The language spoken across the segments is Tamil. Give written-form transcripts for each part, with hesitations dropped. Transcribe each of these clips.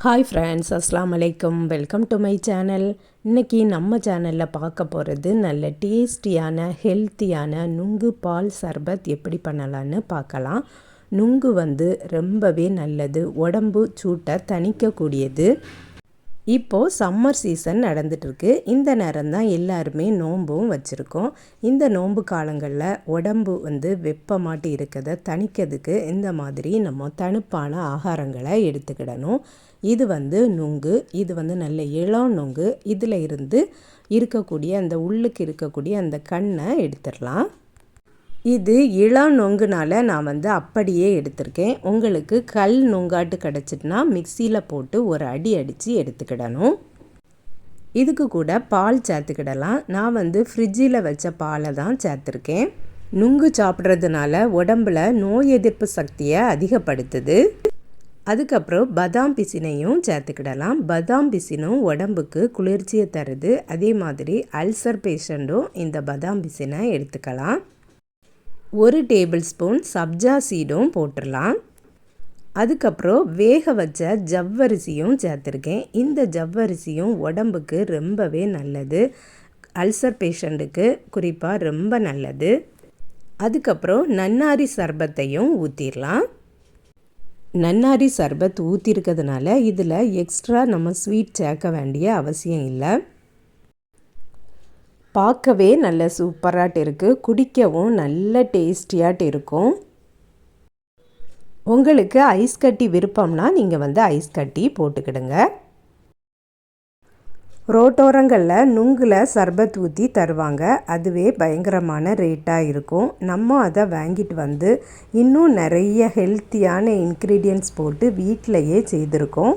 ஹாய் ஃப்ரெண்ட்ஸ், அஸ்ஸலாமு அலைக்கும். Welcome to my channel. இன்றைக்கி நம்ம சேனலில் பார்க்க போகிறது நல்ல டேஸ்டியான ஹெல்த்தியான நுங்கு பால் சர்பத் எப்படி பண்ணலான்னு பார்க்கலாம். நுங்கு ரொம்பவே நல்லது, உடம்பு சூட்டை தணிக்கக்கூடியது. இப்போது சம்மர் சீசன் நடந்துகிட்ருக்கு. இந்த நேரம் தான் எல்லாருமே நோன்பும் வச்சுருக்கோம். இந்த நோன்பு காலங்களில் உடம்பு வெப்பமாட்டி இருக்கிறத தணிக்கிறதுக்கு இந்த மாதிரி நம்ம தணுப்பான ஆகாரங்களை எடுத்துக்கிடணும். இது நுங்கு, இது நல்ல இளம் நுங்கு. இதில் இருந்து இருக்கக்கூடிய அந்த உள்ளுக்கு இருக்கக்கூடிய அந்த கண்ணை எடுத்துடலாம். இது இளம் நொங்குனால் நான் அப்படியே எடுத்திருக்கேன். உங்களுக்கு கல் நொங்காட்டு கிடச்சிட்டுனா மிக்சியில் போட்டு ஒரு அடி அடித்து எடுத்துக்கிடணும். இதுக்கு கூட பால் சேர்த்துக்கிடலாம். நான் ஃப்ரிட்ஜில் வச்ச பாலை தான் சேர்த்துருக்கேன். நுங்கு சாப்பிட்றதுனால உடம்பில் நோய் எதிர்ப்பு சக்தியை அதிகப்படுத்துது. அதுக்கப்புறம் பதாம் பிசினையும் சேர்த்துக்கிடலாம். பதாம் பிசினும் உடம்புக்கு குளிர்ச்சியை தருது. அதே மாதிரி அல்சர் பேஷண்ட்டும் இந்த பதாம் பிசினை எடுத்துக்கலாம். 1 டேபிள் ஸ்பூன் சப்ஜா சீடும் போட்டுடலாம். அதுக்கப்புறம் வேக வச்ச ஜவ்வரிசியும் சேர்த்துருக்கேன். இந்த ஜவ்வரிசியும் உடம்புக்கு ரொம்பவே நல்லது. அல்சர் பேஷண்ட்டுக்கு குறிப்பாக ரொம்ப நல்லது. அதுக்கப்புறம் நன்னாரி சர்பத்தையும் ஊற்றிடலாம். நன்னாரி சர்பத் ஊற்றிருக்கிறதுனால இதில் எக்ஸ்ட்ரா நம்ம ஸ்வீட் சேர்க்க வேண்டிய அவசியம் இல்லை. பார்க்கவே நல்ல சூப்பராட்டு இருக்குது. குடிக்கவும் நல்ல டேஸ்டியாட்டு இருக்கும். உங்களுக்கு ஐஸ் கட்டி விருப்பம்னா நீங்கள் ஐஸ் கட்டி போட்டுக்கிடுங்க. ரோட்டோரங்களில் நுங்கில் சர்பத் ஊற்றி தருவாங்க. அதுவே பயங்கரமான ரேட்டாக இருக்கும். நம்ம அதை வாங்கிட்டு இன்னும் நிறைய ஹெல்த்தியான இன்க்ரீடியன்ட்ஸ் போட்டு வீட்டிலையே செய்திருக்கோம்.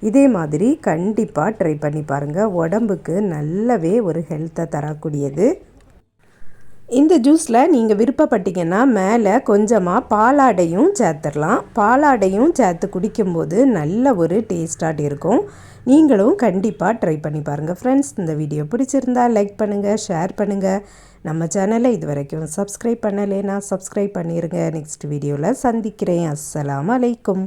இதே மாதிரி கண்டிப்பாக ட்ரை பண்ணி பாருங்கள். உடம்புக்கு நல்லவே ஒரு ஹெல்த்தை தரக்கூடியது. இந்த ஜூஸில் நீங்கள் விருப்பப்பட்டீங்கன்னா மேலே கொஞ்சமாக பாலாடையும் சேர்த்துடலாம். பாலாடையும் சேர்த்து குடிக்கும்போது நல்ல ஒரு டேஸ்டாக இருக்கும். நீங்களும் கண்டிப்பாக ட்ரை பண்ணி பாருங்கள். ஃப்ரெண்ட்ஸ், இந்த வீடியோ பிடிச்சிருந்தால் லைக் பண்ணுங்கள், ஷேர் பண்ணுங்கள். நம்ம சேனலை இது வரைக்கும் சப்ஸ்கிரைப் பண்ணலைன்னா சப்ஸ்கிரைப் பண்ணிடுங்க. நெக்ஸ்ட் வீடியோவில் சந்திக்கிறேன். அஸ்ஸலாமு அலைக்கும்.